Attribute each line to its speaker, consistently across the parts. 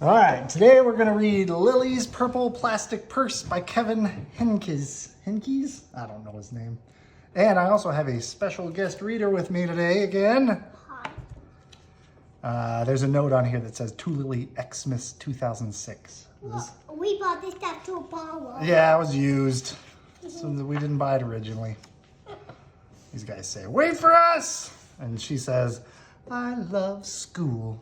Speaker 1: All right, today we're going to read Lily's Purple Plastic Purse by Kevin Henkes. Henkes? I don't know his name. And I also have a special guest reader with me today again. There's a note on here that says, To Lily, Xmas 2006.
Speaker 2: We bought this stuff to a borrow.
Speaker 1: Yeah, it was used. So we didn't buy it originally. These guys say, wait for us! And she says, I love school.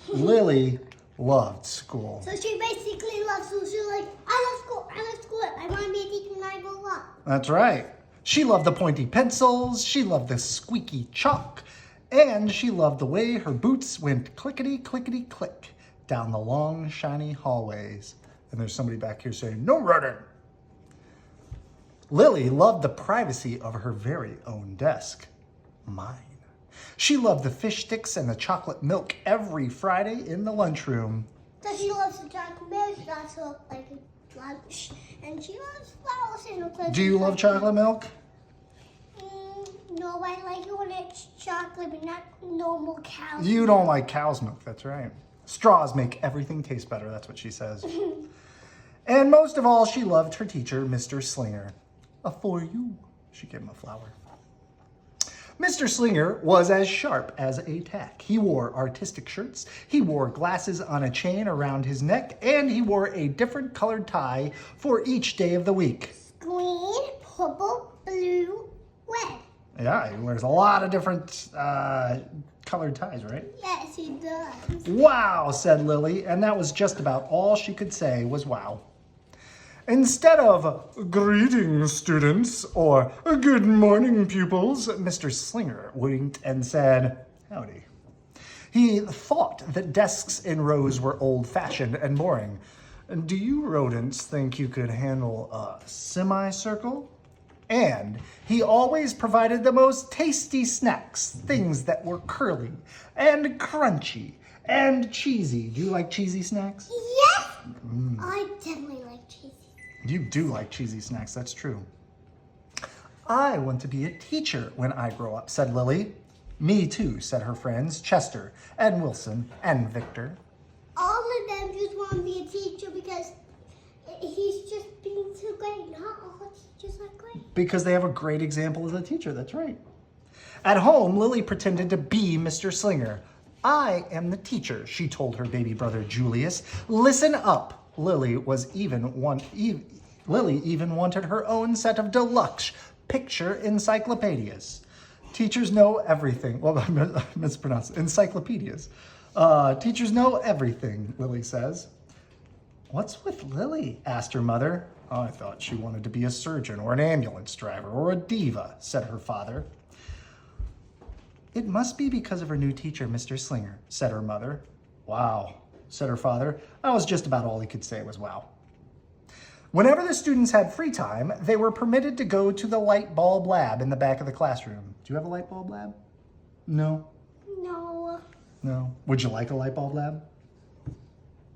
Speaker 1: Lily loved school.
Speaker 2: So she basically loves school. She's like, I love school. I want to be a teacher when I grow up.
Speaker 1: That's right. She loved the pointy pencils. She loved the squeaky chalk. And she loved the way her boots went clickety, clickety, click down the long, shiny hallways. And there's somebody back here saying, no running. Lily loved the privacy of her very own desk. Mine. She loved the fish sticks and the chocolate milk every Friday in the lunchroom.
Speaker 2: So she loves the chocolate milk. She also like lunch. And she loves flowers in her clothes.
Speaker 1: Do you love chocolate milk?
Speaker 2: No, I like it when it's chocolate, but not normal cow's
Speaker 1: You don't like cow's milk, that's right. Straws make everything taste better, that's what she says. And most of all, she loved her teacher, Mr. Slinger. For you, she gave him a flower. Mr. Slinger was as sharp as a tack. He wore artistic shirts, he wore glasses on a chain around his neck, and he wore a different colored tie for each day of the week.
Speaker 2: Green, purple, blue, red.
Speaker 1: Yeah, he wears a lot of different colored ties, right?
Speaker 2: Yes, he does.
Speaker 1: Wow, said Lily, and that was just about all she could say was wow. Instead of greetings, students, or good morning, pupils, Mr. Slinger winked and said, howdy. He thought that desks in rows were old-fashioned and boring. Do you rodents think you could handle a semicircle? And he always provided the most tasty snacks, things that were curly and crunchy and cheesy. Do you like cheesy snacks?
Speaker 2: Yes! I definitely like cheesy.
Speaker 1: You do like cheesy snacks, that's true. I want to be a teacher when I grow up, said Lily. Me too, said her friends, Chester and Wilson and Victor.
Speaker 2: All of them just want to be a teacher because he's just being so great. Not all teachers are great.
Speaker 1: Because they have a great example as a teacher, that's right. At home, Lily pretended to be Mr. Slinger. I am the teacher, she told her baby brother Julius. Listen up. Lily even wanted her own set of deluxe picture encyclopedias. Teachers know everything. Well, I mispronounced encyclopedias. Teachers know everything, Lily says. What's with Lily? Asked her mother. I thought she wanted to be a surgeon or an ambulance driver or a diva, said her father. It must be because of her new teacher, Mr. Slinger, said her mother. Wow, said her father. That was just about all he could say was wow. Whenever the students had free time, they were permitted to go to the light bulb lab in the back of the classroom. Do you have a light bulb lab? No. No. Would you like a light bulb lab?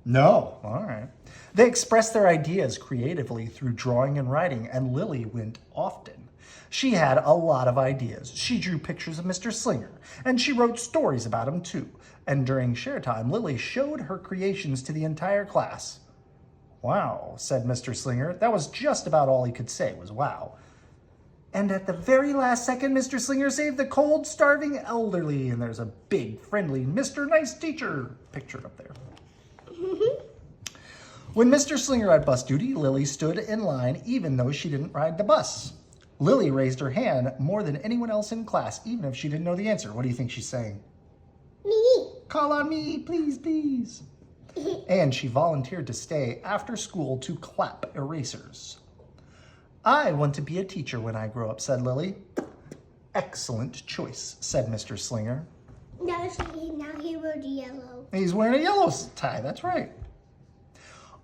Speaker 1: No. All right. They expressed their ideas creatively through drawing and writing, and Lily went often. She had a lot of ideas. She drew pictures of Mr. Slinger, and she wrote stories about him too. And during share time, Lily showed her creations to the entire class. Wow, said Mr. Slinger. That was just about all he could say was wow. And at the very last second, Mr. Slinger saved the cold, starving elderly. And there's a big, friendly Mr. Nice Teacher pictured up there. When Mr. Slinger had bus duty, Lily stood in line even though she didn't ride the bus. Lily raised her hand more than anyone else in class, even if she didn't know the answer. What do you think she's saying?
Speaker 2: Me.
Speaker 1: Call on me, please, please. And she volunteered to stay after school to clap erasers. I want to be a teacher when I grow up, said Lily. Excellent choice, said Mr. Slinger.
Speaker 2: Now he wrote yellow.
Speaker 1: He's wearing a yellow tie, that's right.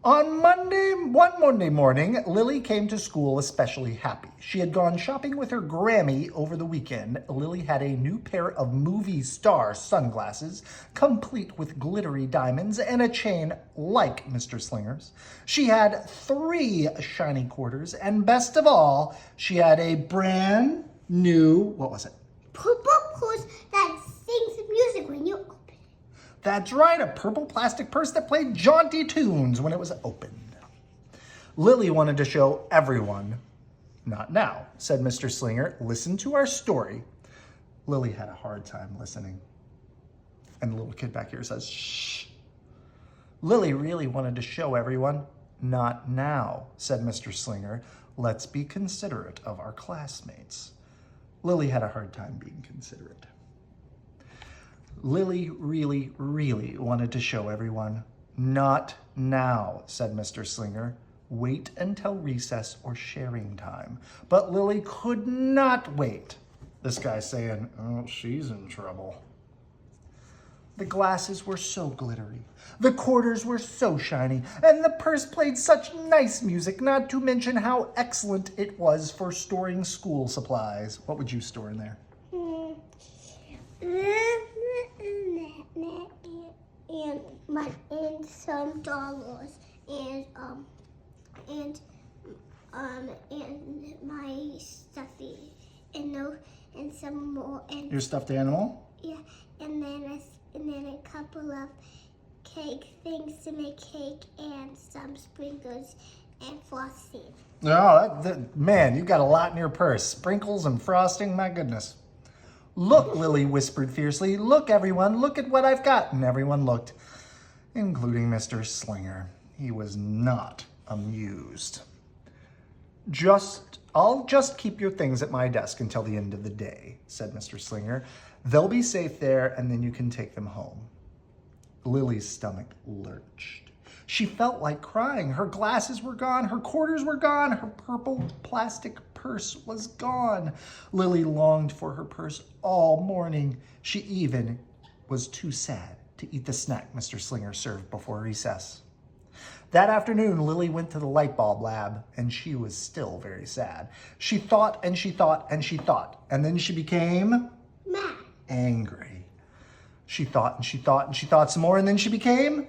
Speaker 1: One Monday morning, Lily came to school especially happy. She had gone shopping with her Grammy over the weekend. Lily had a new pair of movie star sunglasses, complete with glittery diamonds and a chain like Mr. Slinger's. She had 3 shiny quarters, and best of all, she had a brand new, what was it?
Speaker 2: Purple purse that sings music when you open it.
Speaker 1: That's right, a purple plastic purse that played jaunty tunes when it was opened. Lily wanted to show everyone. Not now, said Mr. Slinger. Listen to our story. Lily had a hard time listening. And the little kid back here says, shh. Lily really wanted to show everyone. Not now, said Mr. Slinger. Let's be considerate of our classmates. Lily had a hard time being considerate. Lily really, really wanted to show everyone. Not now, said Mr. Slinger. Wait until recess or sharing time. But Lily could not wait. This guy's saying, oh, she's in trouble. The glasses were so glittery. The quarters were so shiny. And the purse played such nice music, not to mention how excellent it was for storing school supplies. What would you store in there?
Speaker 2: And some dollars and my stuffy and some more and
Speaker 1: Your stuffed animal?
Speaker 2: yeah, and then a couple of cake things to make cake and some sprinkles and frosting.
Speaker 1: Oh, man, you got a lot in your purse. Sprinkles and frosting, my goodness. Look, Lily whispered fiercely. Look, everyone, look at what I've got. And everyone looked, including Mr. Slinger. He was not amused. I'll just keep your things at my desk until the end of the day, said Mr. Slinger. They'll be safe there, and then you can take them home. Lily's stomach lurched. She felt like crying. Her glasses were gone. Her quarters were gone. Her purple plastic purse was gone. Lily longed for her purse all morning. She even was too sad to eat the snack Mr. Slinger served before recess. That afternoon, Lily went to the light bulb lab, and she was still very sad. She thought and she thought and she thought, and then she became
Speaker 2: Mad.
Speaker 1: angry. She thought and she thought and she thought some more, and then she became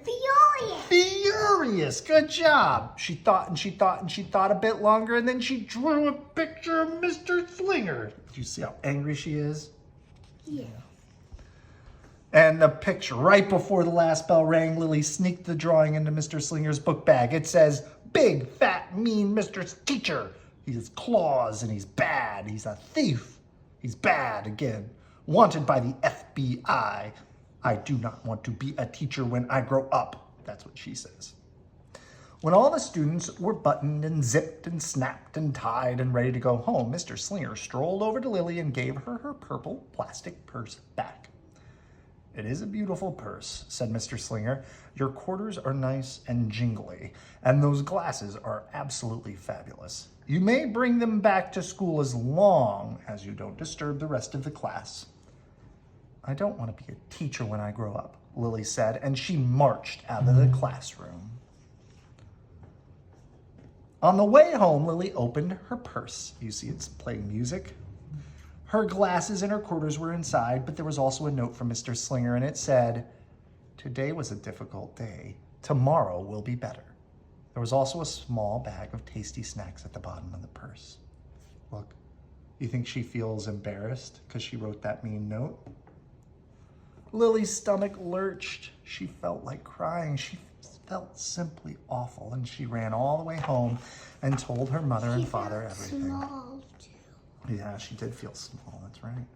Speaker 1: furious. Good job. She thought and she thought and she thought a bit longer, and then she drew a picture of Mr. Slinger. Do you see how angry she is?
Speaker 2: Yeah.
Speaker 1: And the picture, right before the last bell rang, Lily sneaked the drawing into Mr. Slinger's book bag. It says, big, fat, mean Mr. Teacher. He has claws and he's bad. He's a thief. He's bad again. Wanted by the FBI. I do not want to be a teacher when I grow up. That's what she says. When all the students were buttoned and zipped and snapped and tied and ready to go home, Mr. Slinger strolled over to Lily and gave her her purple plastic purse back. It is a beautiful purse, said Mr. Slinger. Your quarters are nice and jingly, and those glasses are absolutely fabulous. You may bring them back to school as long as you don't disturb the rest of the class. I don't want to be a teacher when I grow up, Lily said, and she marched out of the classroom. On the way home, Lily opened her purse. You see it's playing music. Her glasses and her quarters were inside, but there was also a note from Mr. Slinger, and it said, today was a difficult day. Tomorrow will be better. There was also a small bag of tasty snacks at the bottom of the purse. Look, you think she feels embarrassed because she wrote that mean note? Lily's stomach lurched. She felt like crying. She felt simply awful, and she ran all the way home and told her mother and father everything.
Speaker 2: Small too.
Speaker 1: Yeah, she did feel small, that's right.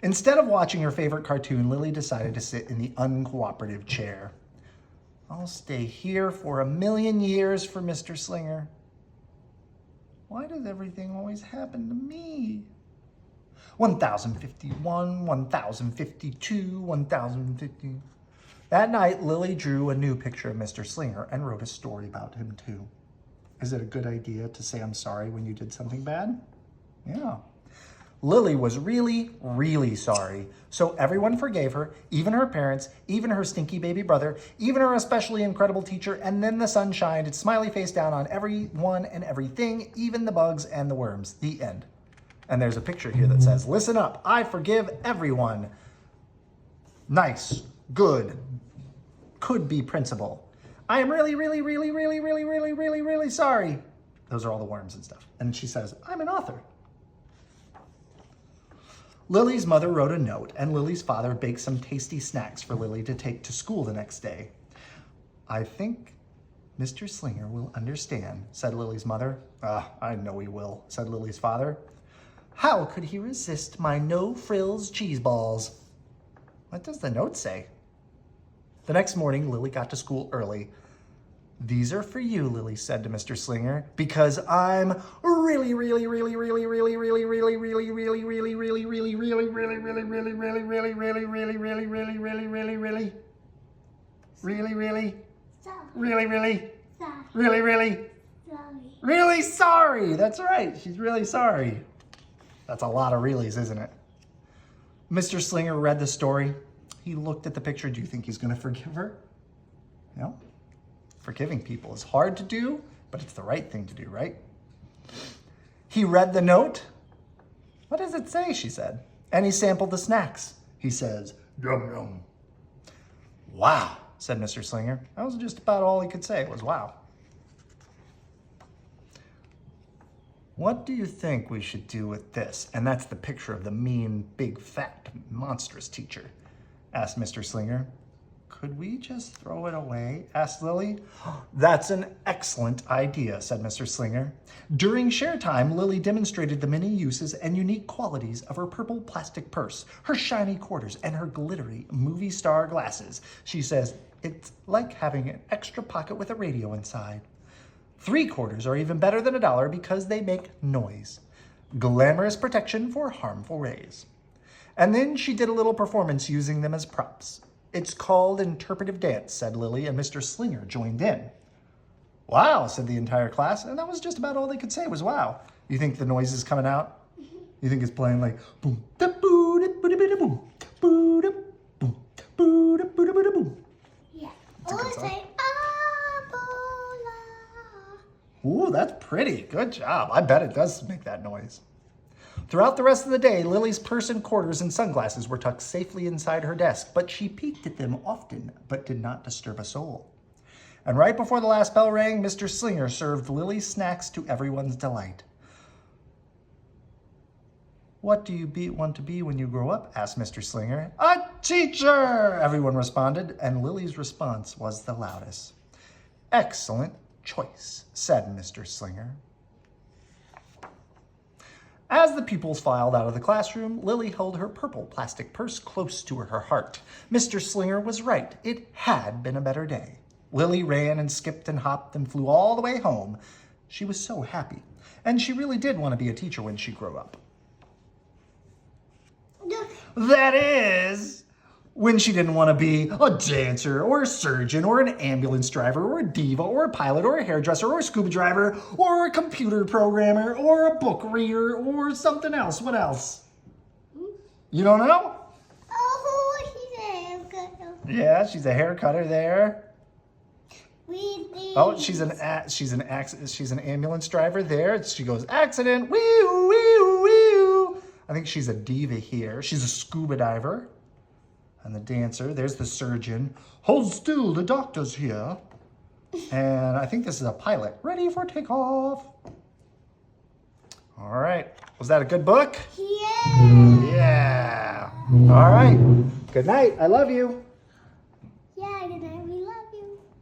Speaker 1: Instead of watching her favorite cartoon, Lily decided to sit in the uncooperative chair. I'll stay here for 1,000,000 years for Mr. Slinger. Why does everything always happen to me? 1051, 1052, 1050. That night, Lily drew a new picture of Mr. Slinger and wrote a story about him too. Is it a good idea to say I'm sorry when you did something bad? Yeah. Lily was really, really sorry. So everyone forgave her, even her parents, even her stinky baby brother, even her especially incredible teacher, and then the sun shined its smiley face down on everyone and everything, even the bugs and the worms. The end. And there's a picture here that says, listen up, I forgive everyone. Nice, good, could be principal. I am really, really, really, really, really, really, really, really sorry. Those are all the worms and stuff. And she says, I'm an author. Lily's mother wrote a note, and Lily's father baked some tasty snacks for Lily to take to school the next day. I think Mr. Slinger will understand, said Lily's mother. I know he will, said Lily's father. How could he resist my no-frills cheese balls? What does the note say? The next morning, Lily got to school early. These are for you, Lily said to Mr. Slinger, because I'm really sorry. That's right. She's really sorry. That's a lot of reallys, isn't it? Mr. Slinger read the story. He looked at the picture. Do you think he's going to forgive her? No. Forgiving people is hard to do, but it's the right thing to do, right? He read the note. What does it say, she said. And he sampled the snacks. He says, yum, yum. Wow, said Mr. Slinger. That was just about all he could say was wow. What do you think we should do with this? And that's the picture of the mean, big, fat, monstrous teacher, asked Mr. Slinger. Could we just throw it away? Asked Lily. That's an excellent idea, said Mr. Slinger. During share time, Lily demonstrated the many uses and unique qualities of her purple plastic purse, her shiny quarters, and her glittery movie star glasses. She says, it's like having an extra pocket with a radio inside. 3 quarters are even better than $1 because they make noise. Glamorous protection for harmful rays. And then she did a little performance using them as props. It's called interpretive dance, said Lily, and Mr. Slinger joined in. Wow, said the entire class, and that was just about all they could say was wow. You think the noise is coming out? You think it's playing like boom, da boo, da boo, da boo, da boom, boo, da boom, boo, da boo, da boo, da boom.
Speaker 2: Yeah.
Speaker 1: That's a good
Speaker 2: Or
Speaker 1: song.
Speaker 2: say,
Speaker 1: Ooh, that's pretty. Good job. I bet it does make that noise. Throughout the rest of the day, Lily's purse and quarters and sunglasses were tucked safely inside her desk, but she peeked at them often, but did not disturb a soul. And right before the last bell rang, Mr. Slinger served Lily's snacks to everyone's delight. What do you want to be when you grow up? Asked Mr. Slinger. A teacher, everyone responded, and Lily's response was the loudest. Excellent choice, said Mr. Slinger. As the pupils filed out of the classroom, Lily held her purple plastic purse close to her heart. Mr. Slinger was right. It had been a better day. Lily ran and skipped and hopped and flew all the way home. She was so happy, and she really did want to be a teacher when she grew up. That is, when she didn't want to be a dancer or a surgeon or an ambulance driver or a diva or a pilot or a hairdresser or a scuba driver or a computer programmer or a book reader or something else. What else? You don't know?
Speaker 2: oh, she's a haircut.
Speaker 1: Yeah, she's a hair cutter there. Oh, she's an ambulance driver there. She goes, accident, wee-oo, wee-oo, wee-oo. I think she's a diva here. She's a scuba diver. And the dancer, there's the surgeon. Hold still, the doctor's here. And I think this is a pilot. Ready for takeoff. All right. Was that a good book?
Speaker 2: Yeah.
Speaker 1: Yeah. All right. Good night. I love you.